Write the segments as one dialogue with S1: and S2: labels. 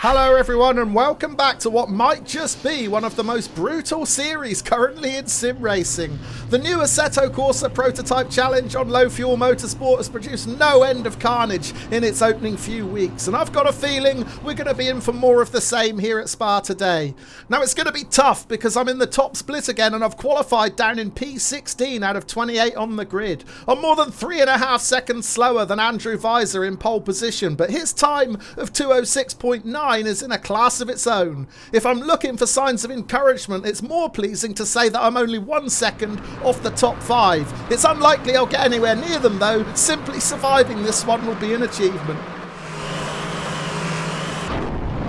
S1: Hello everyone and welcome back to what might just be one of the most brutal series currently in sim racing. The new Assetto Corsa prototype challenge on low fuel motorsport has produced no end of carnage in its opening few weeks, and I've got a feeling we're going to be in for more of the same here at Spa today. Now it's going to be tough because I'm in the top split again and I've qualified down in P16 out of 28 on the grid. I'm more than 3.5 seconds slower than Andrew Weiser in pole position, but his time of 2:06.9 is in a class of its own. If I'm looking for signs of encouragement, it's more pleasing to say that I'm only 1 second off the top 5. It's unlikely I'll get anywhere near them though. Simply surviving this one will be an achievement.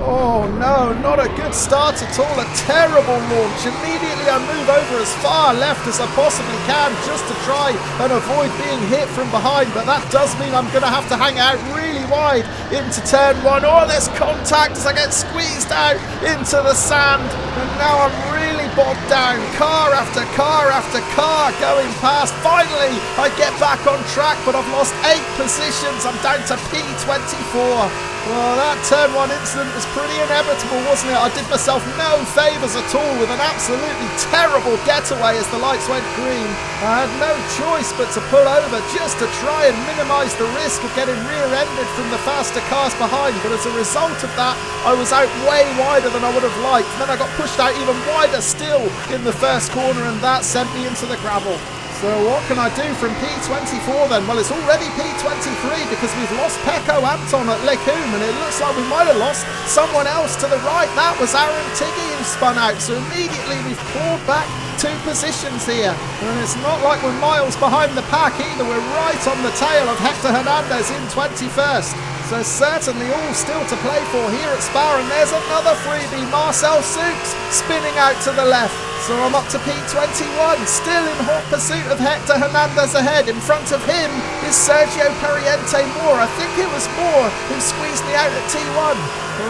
S1: Oh no, not a good start at all, a terrible launch. Immediately I move over as far left as I possibly can just to try and avoid being hit from behind, but that does mean I'm going to have to hang out really wide into turn 1. Oh, there's contact as I get squeezed out into the sand, and now I'm really bogged down. Car after car after car going past. Finally, I get back on track, but I've lost 8 positions. I'm down to P24. Well, that turn 1 incident was pretty inevitable, wasn't it? I did myself no favours at all with an absolutely terrible getaway as the lights went green. I had no choice but to pull over just to try and minimise the risk of getting rear-ended from the faster cars behind, but as a result of that, I was out way wider than I would have liked. And then I got pushed out even wider still in the first corner, and that sent me into the gravel. So what can I do from P24 then? Well, it's already P23 because we've lost Pecco Anton at LFM, and it looks like we might have lost someone else to the right. That was Aaron Tiggy who spun out, so immediately we've clawed back 2 positions here. And it's not like we're miles behind the pack either. We're right on the tail of Hector Hernandez in 21st. So certainly all still to play for here at Spa, and there's another freebie, Marcel Souks spinning out to the left. So I'm up to P21, still in hot pursuit of Hector Hernandez ahead. In front of him is Sergio Pariente Moore. I think it was Moore who squeezed me out at T1.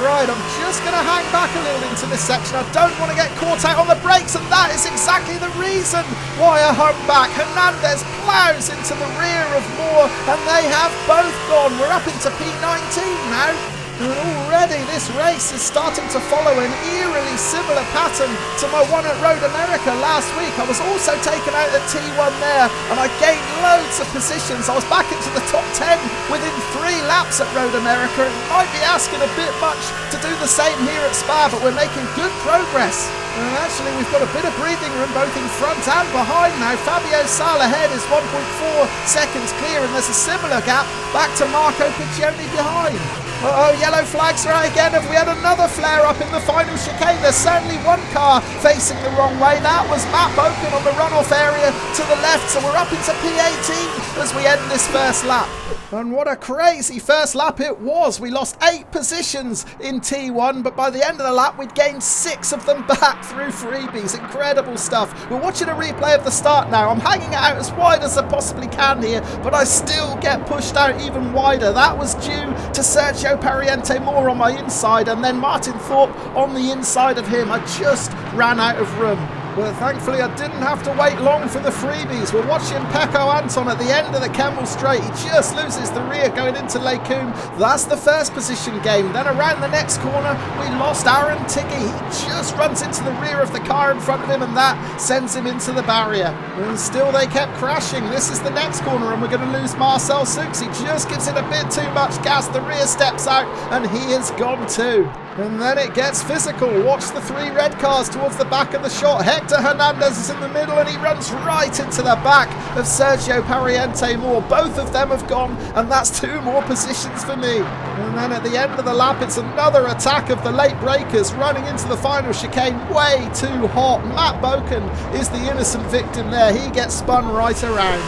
S1: Right, I'm just going to hang back a little into this section. I don't want to get caught out on the brakes, and that is exactly the reason why I hung back. Hernandez ploughs into the rear of Moore, and they have both gone. We're up into P19 now. And already this race is starting to follow an eerily similar pattern to my one at Road America last week. I was also taken out at T1 there, and I gained loads of positions. I was back into the top 10 within 3 laps at Road America. It might be asking a bit much to do the same here at Spa, but we're making good progress. And actually we've got a bit of breathing room both in front and behind now. Fabio Sal ahead is 1.4 seconds clear, and there's a similar gap back to Marco Piccioni behind. Uh-oh, yellow flags right again. Have we had another flare-up in the final chicane? There's certainly one car facing the wrong way. That was Matt Boken on the runoff area to the left. So we're up into P18 as we end this first lap. And what a crazy first lap it was. We lost 8 positions in T1, but by the end of the lap, we'd gained 6 of them back through freebies. Incredible stuff. We're watching a replay of the start now. I'm hanging it out as wide as I possibly can here, but I still get pushed out even wider. That was due to Sergio Pariente Moore on my inside, and then Martin Thorpe on the inside of him. I just ran out of room. But thankfully I didn't have to wait long for the freebies. We're watching Pecco Anton at the end of the Kemmel Straight. He just loses the rear going into Lacoum. That's the first position game. Then around the next corner, we lost Aaron Tiggy. He just runs into the rear of the car in front of him, and that sends him into the barrier. And still they kept crashing. This is the next corner, and we're going to lose Marcel Souks. He just gives it a bit too much gas. The rear steps out, and he is gone too. And then it gets physical. Watch the 3 red cars towards the back of the shot. Hector Hernandez is in the middle, and he runs right into the back of Sergio Pariente Moore. Both of them have gone, and that's 2 more positions for me. And then at the end of the lap, it's another attack of the late breakers running into the final chicane. Way too hot. Matt Boken is the innocent victim there. He gets spun right around.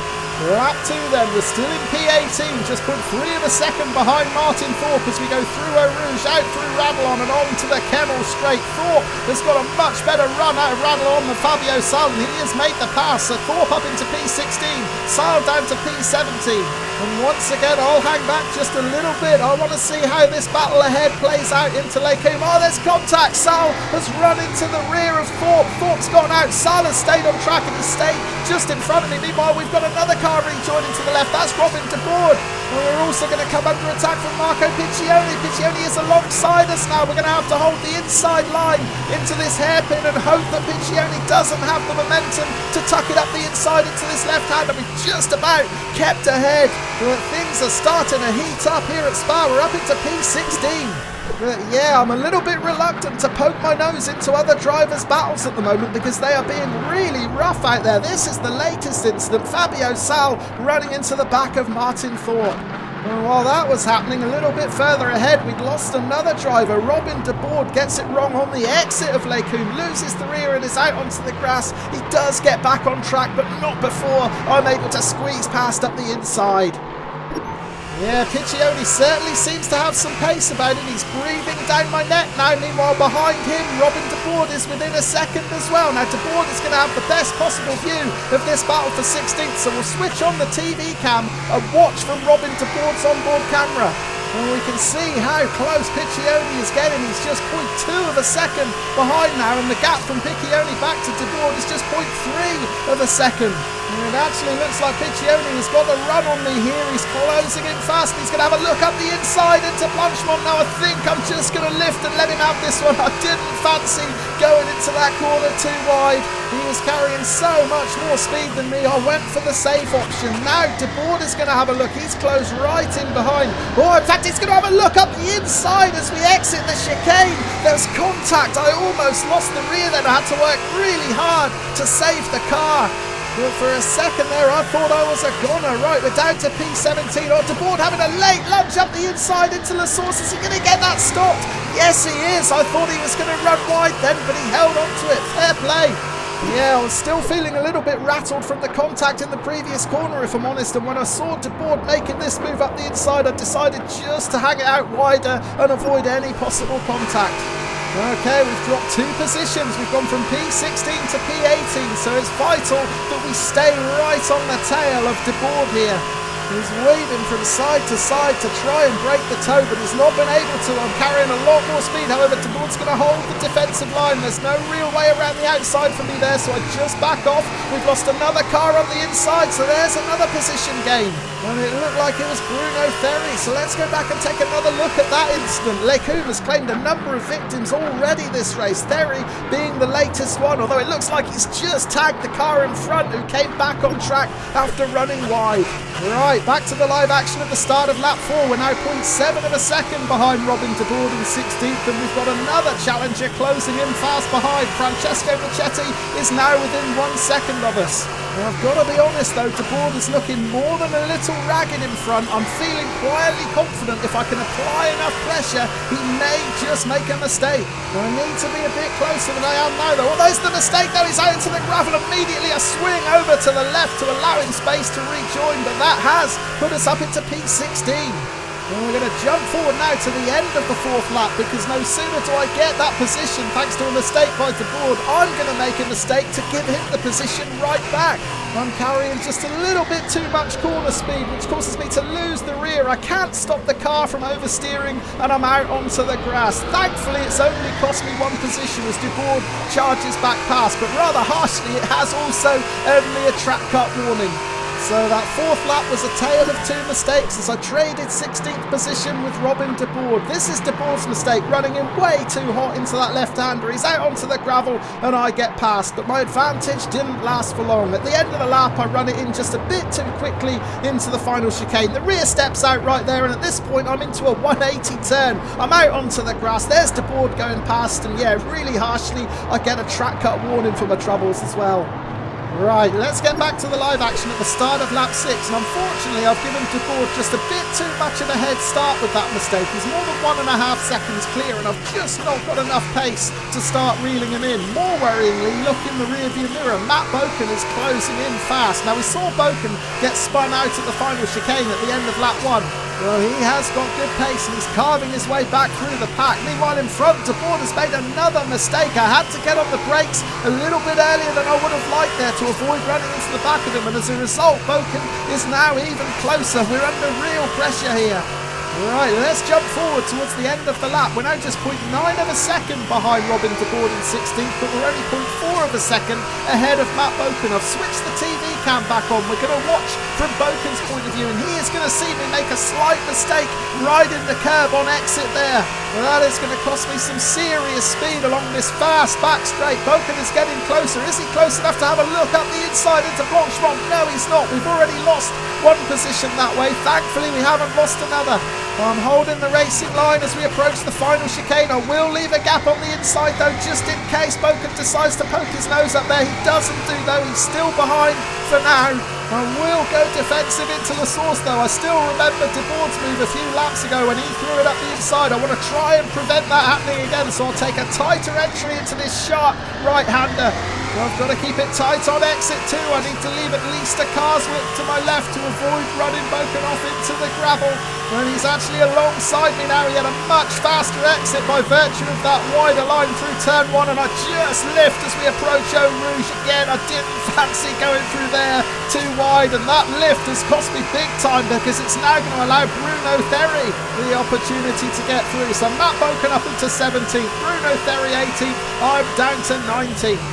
S1: Lap 2 then, we're still in P18, just put 3 of a second behind Martin Thorpe as we go through Eau Rouge, out through Radlon and on to the Kemmel Straight. Thorpe has got a much better run out of Radlon than Fabio Sal, and he has made the pass. So Thorpe up into P16, Sal down to P17. And once again, I'll hang back just a little bit. I want to see how this battle ahead plays out into Lacoum. Oh, there's contact. Sal has run into the rear of Thorpe. Thorpe's gone out. Sal has stayed on track and he stayed just in front of me. Meanwhile, we've got another car car rejoining to the left. That's Robin de Boer. And we're also going to come under attack from Marco Piccioni. Piccioni is alongside us now. We're going to have to hold the inside line into this hairpin and hope that Piccioni doesn't have the momentum to tuck it up the inside into this left hand. And we've just about kept ahead. But things are starting to heat up here at Spa. We're up into P16. But yeah, I'm a little bit reluctant to poke my nose into other drivers' battles at the moment because they are being really rough out there. This is the latest incident. Fabio Sal running into the back of Martin Thorpe. And while that was happening, a little bit further ahead, we'd lost another driver. Robin de Boer gets it wrong on the exit of Les Combes, loses the rear and is out onto the grass. He does get back on track, but not before I'm able to squeeze past up the inside. Yeah, Piccioni certainly seems to have some pace about it. He's breathing down my neck now. Meanwhile, behind him, Robin de Boer is within a second as well. Now, de Boer is going to have the best possible view of this battle for 16th, so we'll switch on the TV cam and watch from Robin de Boer's onboard camera. And we can see how close Piccioni is getting. He's just 0.2 of a second behind now, and the gap from Piccioni back to de Boer is just 0.3 of a second. And it actually looks like Piccioni has got the run on me here. He's closing in fast. He's going to have a look up the inside into Blanchemont. Now I think I'm just going to lift and let him have this one. I didn't fancy going into that corner too wide. He was carrying so much more speed than me. I went for the safe option. Now de Boer is going to have a look. He's closed right in behind. Oh, in fact, he's going to have a look up the inside as we exit the chicane. There's contact. I almost lost the rear then. I had to work really hard to save the car. But for a second there, I thought I was a goner. Right, we're down to P17. Oh, de Boer having a late lunge up the inside into La Source. Is he going to get that stopped? Yes, he is. I thought he was going to run wide then, but he held on to it. Fair play. Yeah, I was still feeling a little bit rattled from the contact in the previous corner, if I'm honest. And when I saw de Boer making this move up the inside, I decided just to hang it out wider and avoid any possible contact. Okay, we've dropped 2 positions. We've gone from P16 to P18, so it's vital that we stay right on the tail of de Boer here. He's waving from side to side to try and break the toe, but he's not been able to. I'm carrying a lot more speed. However, de Boer's going to hold the defensive line. There's no real way around the outside for me there, so I just back off. We've lost another car on the inside, so there's another position gain. And it looked like it was Bruno Ferri, so let's go back and take another look at that incident. Les Combes has claimed a number of victims already this race, Ferri being the latest one, although it looks like he's just tagged the car in front who came back on track after running wide. Right, back to the live action at the start of lap 4. We're now 0.7 of a second behind Robin de Boer in 16th, and we've got another challenger closing in fast behind. Francesco Michetti is now within 1 second of us. Now, I've got to be honest though, de Boer is looking more than a little ragged in front. I'm feeling quietly confident if I can apply enough pressure, he may just make a mistake. I need to be a bit closer than I am now though. Oh, there's the mistake though, he's out into the gravel. Immediately a swing over to the left to allow him space to rejoin, but that has put us up into P16. And we're going to jump forward now to the end of the 4th lap, because no sooner do I get that position thanks to a mistake by de Boer, I'm going to make a mistake to give him the position right back. I'm carrying just a little bit too much corner speed, which causes me to lose the rear. I can't stop the car from oversteering, and I'm out onto the grass. Thankfully, it's only cost me 1 position as de Boer charges back past, but rather harshly, it has also earned me a track cut warning. So that 4th lap was a tale of 2 mistakes as I traded 16th position with Robin de Boer. This is de Boer's mistake, running in way too hot into that left-hander. He's out onto the gravel and I get past, but my advantage didn't last for long. At the end of the lap, I run it in just a bit too quickly into the final chicane. The rear steps out right there, and at this point, I'm into a 180 turn. I'm out onto the grass. There's de Boer going past, and yeah, really harshly, I get a track cut warning for my troubles as well. Right, let's get back to the live action at the start of lap 6, and unfortunately I've given de Boer just a bit too much of a head start with that mistake. He's more than 1.5 seconds clear, and I've just not got enough pace to start reeling him in. More worryingly, look in the rearview mirror, Matt Boken is closing in fast. Now we saw Boken get spun out at the final chicane at the end of lap 1. Well, he has got good pace and he's carving his way back through the pack. Meanwhile, in front, de Boer has made another mistake. I had to get on the brakes a little bit earlier than I would have liked there to avoid running into the back of him, and as a result, Boken is now even closer. We're under real pressure here. Right, let's jump forward towards the end of the lap. We're now just 0.9 of a second behind Robin de Boer in 16th, but we're only 0.4 of a second ahead of Matt Boken. I've switched the TV cam back on. We're going to watch from Boken's point of view, and he is going to see me make a slight mistake riding the curb on exit there. Well, that is going to cost me some serious speed along this fast back straight. Boken is getting closer. Is he close enough to have a look up the inside into Blanchemont? No, he's not. We've already lost one position that way. Thankfully, we haven't lost another. I'm holding the racing line as we approach the final chicane. I will leave a gap on the inside though, just in case Boken decides to poke his nose up there. He doesn't do though. He's still behind for now. I will go defensive into the source though. I still remember De Boer's move a few laps ago when he threw it up the inside. I want to try and prevent that happening again, so I'll take a tighter entry into this sharp right-hander. I've got to keep it tight on exit 2. I need to leave at least a car's width to my left to avoid running Boken off into the gravel. And he's actually alongside me now. He had a much faster exit by virtue of that wider line through turn 1, and I just lift as we approach Eau Rouge again. I didn't fancy going through there too wide, and that lift has cost me big time because it's now going to allow Bruno Ferry the opportunity to get through. So Matt Boken up into 17th, Bruno Ferry 18th, I'm down to 19th.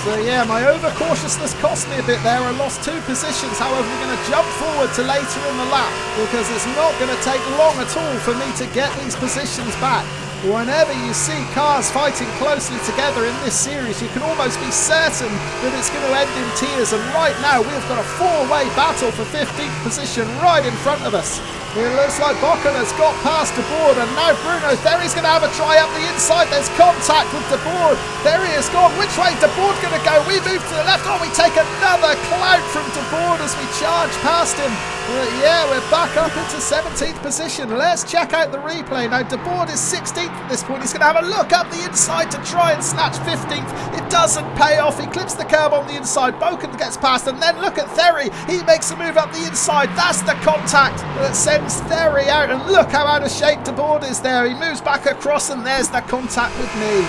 S1: So yeah, my overcautiousness cost me a bit there. I lost 2 positions. However, we're going to jump forward to later in the lap because it's not going to take long at all for me to get these positions back. Whenever you see cars fighting closely together in this series, you can almost be certain that it's going to end in tears. And right now, we've got a 4-way battle for 15th position right in front of us. It looks like Boken has got past De Boer, and now Bruno Ferry's going to have a try up the inside. There's contact with De Boer. Ferry has gone. Which way De Boer going to go? We move to the left. Oh, we take another clout from De Boer as we charge past him. Yeah, we're back up into 17th position. Let's check out the replay. Now, De Boer is 16th at this point. He's going to have a look up the inside to try and snatch 15th. It doesn't pay off. He clips the curb on the inside. Boken gets past, and then look at Ferry. He makes a move up the inside. That's the contact that sends Ferry out, and look how out of shape De Boer is there. He moves back across, and there's the contact with me.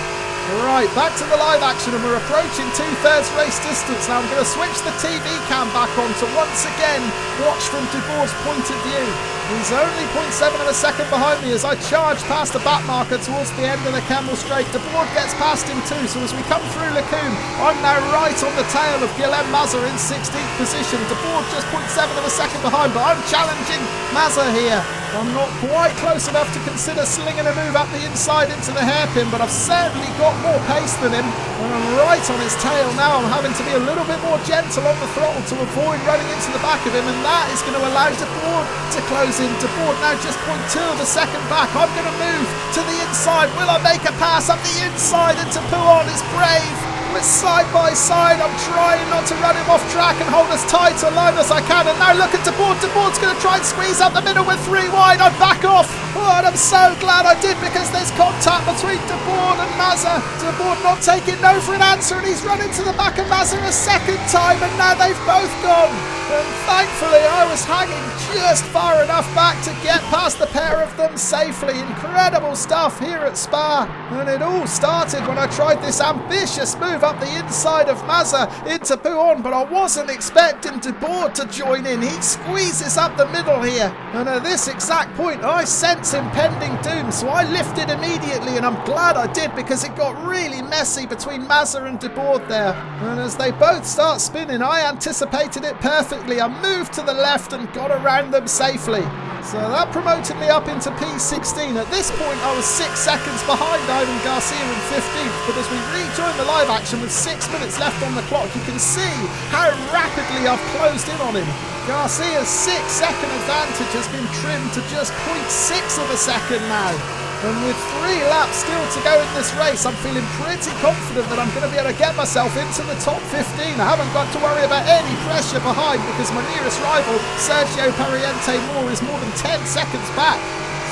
S1: Right, back to the live action, and we're approaching 2/3 race distance. Now I'm going to switch the TV cam back on to once again watch from De Boer's point of view. He's only 0.7 of a second behind me as I charge past the back marker towards the end of the Camel Straight. De Boer gets past him too, so as we come through Lecombe, I'm now right on the tail of Guillaume Mazza in 16th position. De Boer just 0.7 of a second behind, but I'm challenging Mazza here. I'm not quite close enough to consider slinging a move up the inside into the hairpin, but I've certainly got more pace than him, and I'm right on his tail now. I'm having to be a little bit more gentle on the throttle to avoid running into the back of him, and that is going to allow De Boer to close in. De Boer now just 0.2 of a second back. I'm going to move to the inside. Will I make a pass up the inside into Pouon? It's brave. We're side by side. I'm trying not to run him off track and hold as tight a line as I can. And now look at De Boer. De Boer's going to try and squeeze up the middle with 3 wide. I back off. Oh, and I'm so glad I did because there's contact between De Boer and Mazza. De Boer not taking no for an answer, and he's running to the back of Mazza a second time, and now they've both gone. And thankfully I was hanging just far enough back to get past the pair of them safely. Incredible stuff here at Spa. And it all started when I tried this ambitious move up the inside of Mazza into Pouon, but I wasn't expecting De Boer to join in. He squeezes up the middle here, and at this exact point I sense impending doom, so I lifted immediately, and I'm glad I did because it got really messy between Mazza and De Boer there. And as they both start spinning, I anticipated it perfectly. I moved to the left and got around them safely. So that promoted me up into P16. At this point I was 6 seconds behind Ivan Garcia in 15th, but as we rejoin the live action with 6 minutes left on the clock, you can see how rapidly I've closed in on him. Garcia's 6-second advantage has been trimmed to just 0.6 of a second now. And with 3 laps still to go in this race, I'm feeling pretty confident that I'm going to be able to get myself into the top 15. I haven't got to worry about any pressure behind because my nearest rival, Sergio Pariente Moore, is more than 10 seconds back.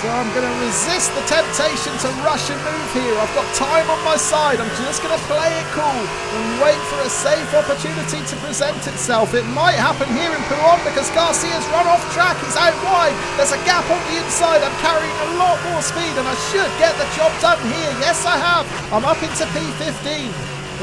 S1: So I'm going to resist the temptation to rush and move here. I've got time on my side. I'm just going to play it cool and wait for a safe opportunity to present itself. It might happen here in Pouon because Garcia's run off track. He's out wide. There's a gap on the inside. I'm carrying a lot more speed and I should get the job done here. Yes, I have. I'm up into P15.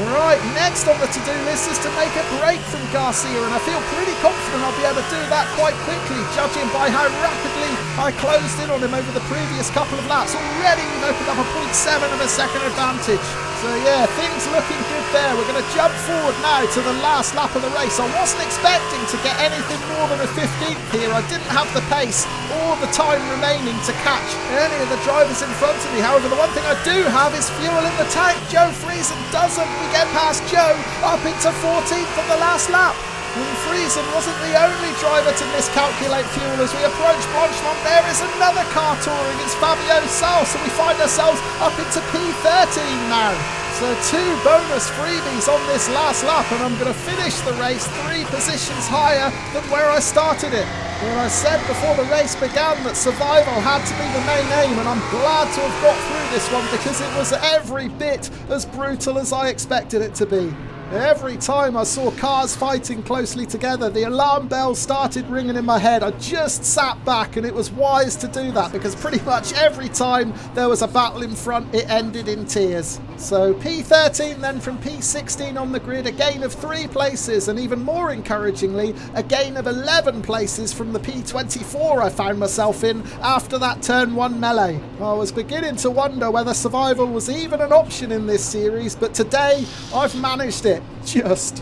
S1: Right, next on the to-do list is to make a break from Garcia, and I feel pretty confident I'll be able to do that quite quickly, judging by how rapidly I closed in on him over the previous couple of laps. Already we've opened up a 0.7 of a second advantage. So yeah, things looking good there. We're going to jump forward now to the last lap of the race. I wasn't expecting to get anything more than a 15th here. I didn't have the pace or the time remaining to catch any of the drivers in front of me. However, the one thing I do have is fuel in the tank. Joe Friesen doesn't. We get past Joe up into 14th on the last lap. And Friesen wasn't the only driver to miscalculate fuel. As we approach Blanchemont, there is another car touring. It's Fabio Sal, so we find ourselves up into P13 now. So 2 bonus freebies on this last lap, and I'm going to finish the race 3 positions higher than where I started it. And I said before the race began that survival had to be the main aim, and I'm glad to have got through this one because it was every bit as brutal as I expected it to be. Every time I saw cars fighting closely together, the alarm bells started ringing in my head. I just sat back, and it was wise to do that because pretty much every time there was a battle in front, it ended in tears. So P13 then from P16 on the grid, a gain of 3 places, and even more encouragingly, a gain of 11 places from the P24 I found myself in after that turn 1 melee. I was beginning to wonder whether survival was even an option in this series, but today I've managed it. Just